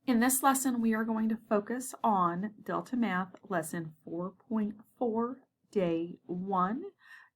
In this lesson, we are going to focus on Delta Math Lesson 4.4, Day 1.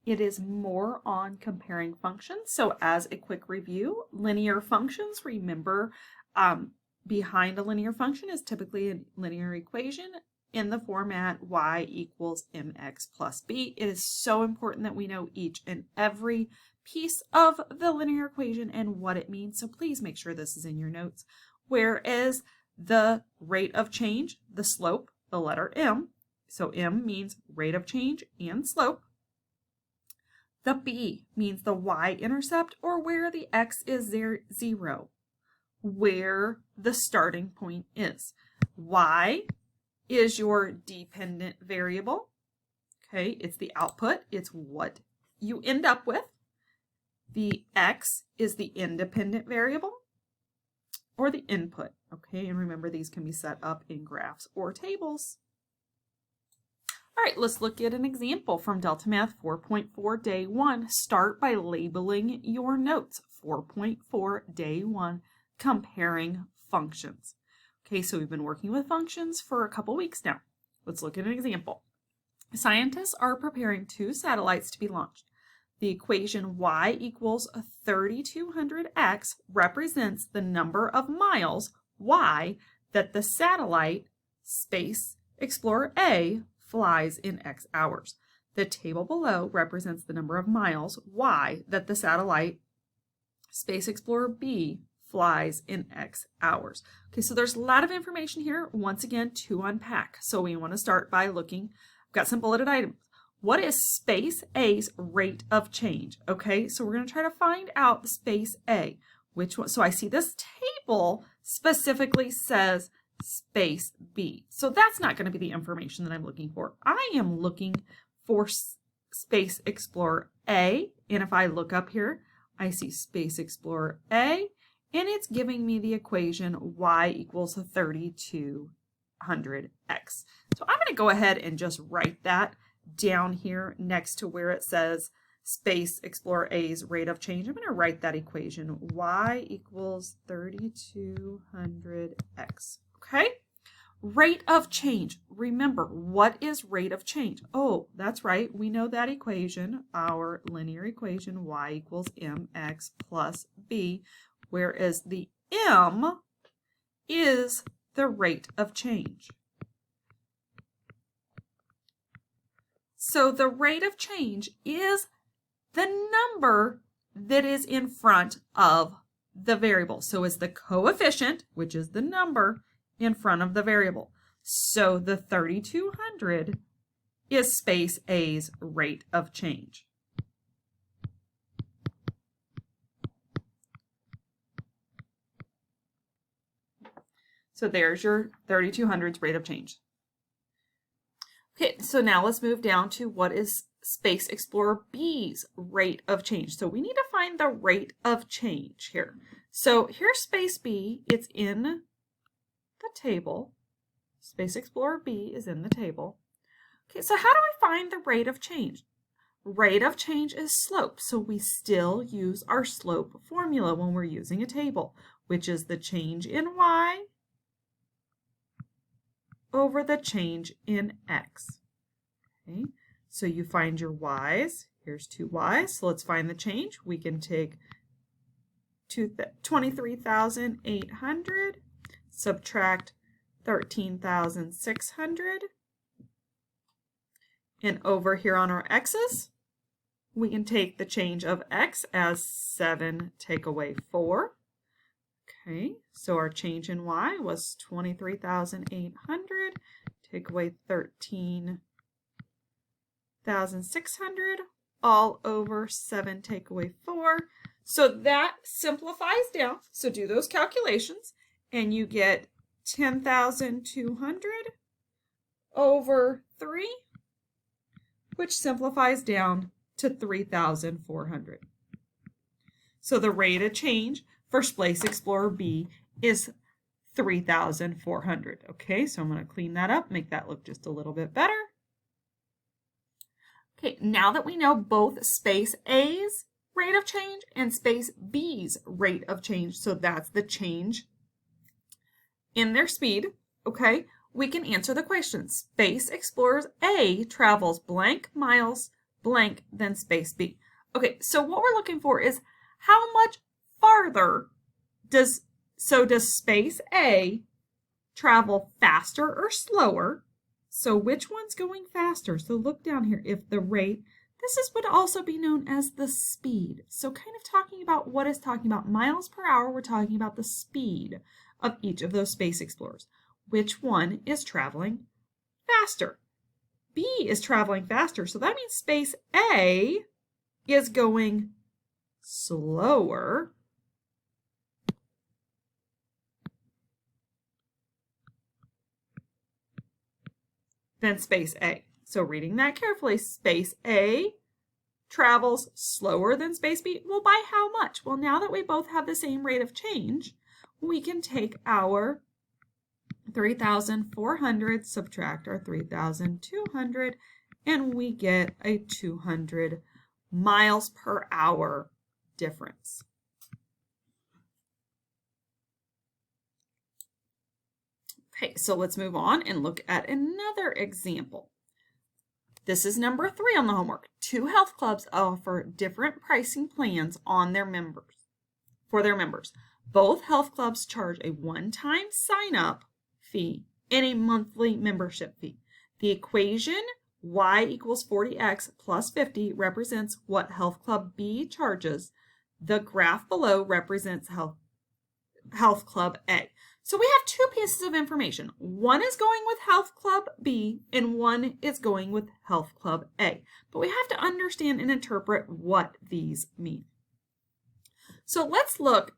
It is more on comparing functions. So as a quick review, linear functions, remember, behind a linear function is typically a linear equation in the format y equals mx plus b. It is so important that we know each and every piece of the linear equation and what it means. So please make sure this is in your notes. Whereas the rate of change, the slope, the letter m, so m means rate of change and slope. The b means the y-intercept, or where the x is 0, where the starting point is. Y is your dependent variable. Okay, it's the output, it's what you end up with. The x is the independent variable, or the input. Okay, and remember these can be set up in graphs or tables. All right, let's look at an example from Delta Math 4.4 Day 1. Start by labeling your notes. 4.4 Day 1, comparing functions. Okay, so we've been working with functions for a couple weeks now. Let's look at an example. Scientists are preparing 2 satellites to be launched. The equation y equals 3200x represents the number of miles y that the satellite Space Explorer A flies in x hours. The table below represents the number of miles y that the satellite Space Explorer B flies in x hours. Okay, so there's a lot of information here, once again, to unpack. So we want to start by looking, I've got some bulleted items. What is space A's rate of change? Okay, so we're going to try to find out the space A. Which one? So I see this table specifically says space B. So that's not going to be the information that I'm looking for. I am looking for Space Explorer A. And if I look up here, I see Space Explorer A. And it's giving me the equation y equals 3200x. So I'm going to go ahead and just write that down here next to where it says Space Explorer A's rate of change. I'm going to write that equation, y equals 3200x. Okay? Rate of change. Remember, what is rate of change? Oh, that's right. We know that equation, our linear equation, y equals mx plus b, whereas the m is the rate of change. So the rate of change is the number that is in front of the variable. So it's the coefficient, which is the number in front of the variable. So the 3200 is space A's rate of change. So there's your 3200's rate of change. Okay, so now let's move down to what is Space Explorer B's rate of change. So we need to find the rate of change here. So here's Space B, it's in the table. Space Explorer B is in the table. Okay, so how do we find the rate of change? Rate of change is slope, so we still use our slope formula when we're using a table, which is the change in y over the change in x. Okay, so you find your y's. Here's 2 y's, so let's find the change. We can take 23,800, subtract 13,600, and over here on our x's, we can take the change of x as 7 take away 4. Okay, so our change in y was 23,800, take away 13,600, all over 7 take away 4. So that simplifies down. So do those calculations, and you get 10,200 over 3, which simplifies down to 3,400. So the rate of change for Space Explorer B is 3,400. Okay, so I'm going to clean that up, make that look just a little bit better. Okay, now that we know both Space A's rate of change and Space B's rate of change, so that's the change in their speed, okay, we can answer the question. Space Explorers A travels blank miles blank than Space B. Okay, so what we're looking for is how much farther does Space A travel faster or slower? So which one's going faster? So look down here. If the rate, this would also be known as the speed. So kind of talking about what is talking about miles per hour, we're talking about the speed of each of those space explorers. Which one is traveling faster? B is traveling faster. So that means Space A is going slower than Space A. So reading that carefully, Space A travels slower than Space B. Well, by how much? Well, now that we both have the same rate of change, we can take our 3,400, subtract our 3,200, and we get a 200 miles per hour difference. Okay, so let's move on and look at another example. This is number 3 on the homework. 2 health clubs offer different pricing plans on their members. For their members. Both health clubs charge a one-time sign-up fee and a monthly membership fee. The equation y equals 40x plus 50 represents what health club B charges. The graph below represents health club A. So we have 2 pieces of information. One is going with health club B and one is going with health club A. But we have to understand and interpret what these mean. So let's look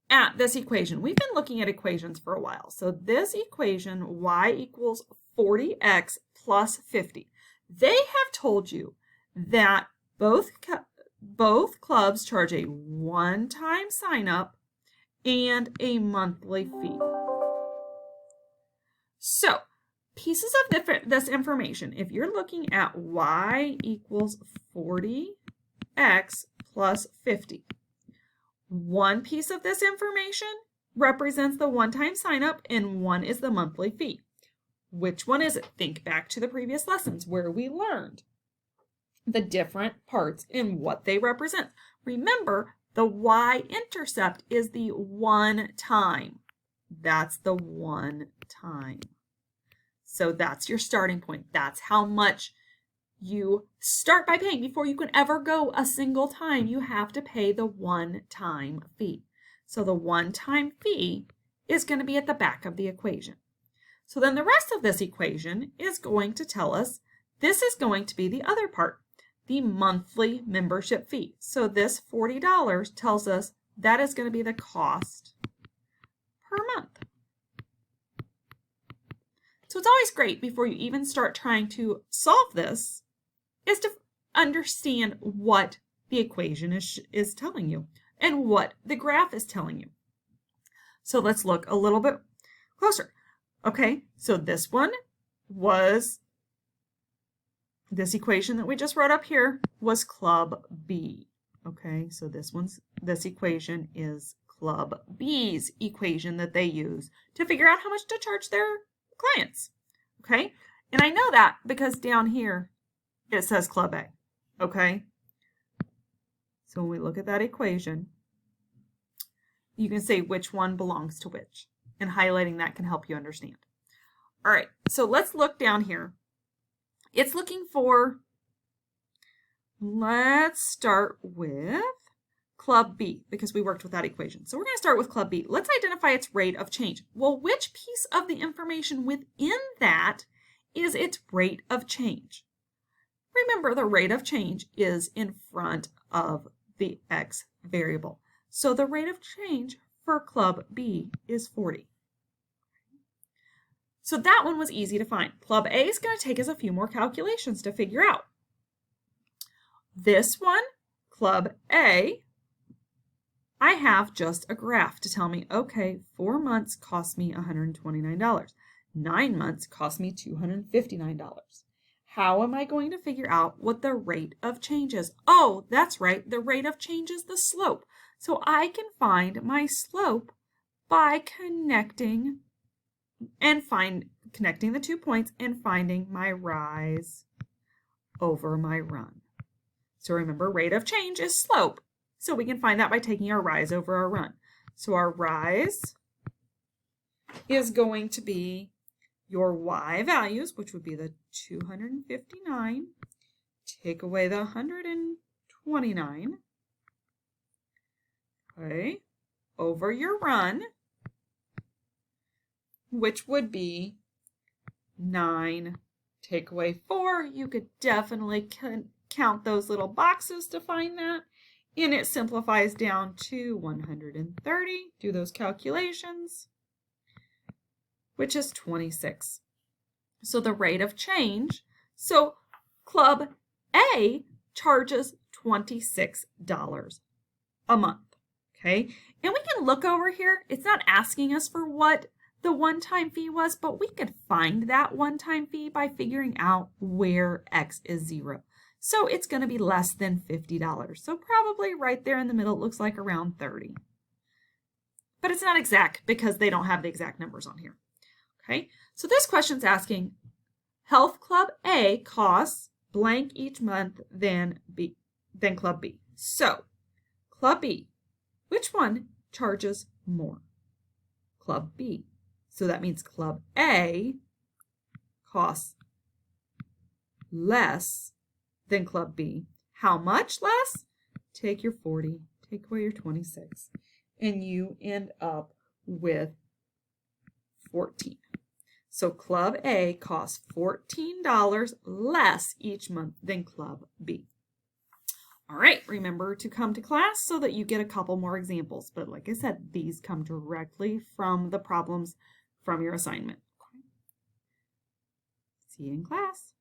at this equation. We've been looking at equations for a while. So this equation, y equals 40x plus 50. They have told you that both clubs charge a one-time sign-up and a monthly fee. So, pieces of this information, if you're looking at y equals 40x plus 50, one piece of this information represents the one-time sign-up and one is the monthly fee. Which one is it? Think back to the previous lessons where we learned the different parts and what they represent. Remember, the y-intercept is the one time. That's the one time. So that's your starting point. That's how much you start by paying. Before you can ever go a single time, you have to pay the one-time fee. So the one-time fee is going to be at the back of the equation. So then the rest of this equation is going to tell us this is going to be the other part, the monthly membership fee. So this $40 tells us that is going to be the cost per month. So it's always great before you even start trying to solve this is to understand what the equation is telling you and what the graph is telling you. So let's look a little bit closer. Okay, so this equation that we just wrote up here was Club B. Okay, so this equation is Club B's equation that they use to figure out how much to charge their clients. Okay, and I know that because down here it says Club A. Okay, so when we look at that equation, you can say which one belongs to which, and highlighting that can help you understand. All right, so let's look down here. It's looking for, let's start with Club B because we worked with that equation. So we're going to start with Club B. Let's identify its rate of change. Well, which piece of the information within that is its rate of change? Remember, the rate of change is in front of the x variable. So the rate of change for Club B is 40. So that one was easy to find. Club A is going to take us a few more calculations to figure out. This one, Club A, I have just a graph to tell me, okay, 4 months cost me $129. 9 months cost me $259. How am I going to figure out what the rate of change is? Oh, that's right, the rate of change is the slope. So I can find my slope by connecting and connecting the 2 points and finding my rise over my run. So remember, rate of change is slope. So we can find that by taking our rise over our run. So our rise is going to be your y values, which would be the 259, take away the 129, okay, over your run, which would be 9, take away 4. You could definitely count those little boxes to find that. And it simplifies down to 130. Do those calculations, which is 26. So the rate of change. So Club A charges $26 a month. Okay, and we can look over here. It's not asking us for what the one-time fee was, but we could find that one-time fee by figuring out where X is 0. So it's going to be less than $50. So probably right there in the middle, it looks like around 30. But it's not exact because they don't have the exact numbers on here. Okay, so this question's asking, Health Club A costs blank each month than Club B. So Club B, which one charges more? Club B. So that means Club A costs less than Club B. How much less? Take your 40, take away your 26, and you end up with 14. So Club A costs $14 less each month than Club B. All right, remember to come to class so that you get a couple more examples. But like I said, these come directly from the problems from your assignment. See you in class.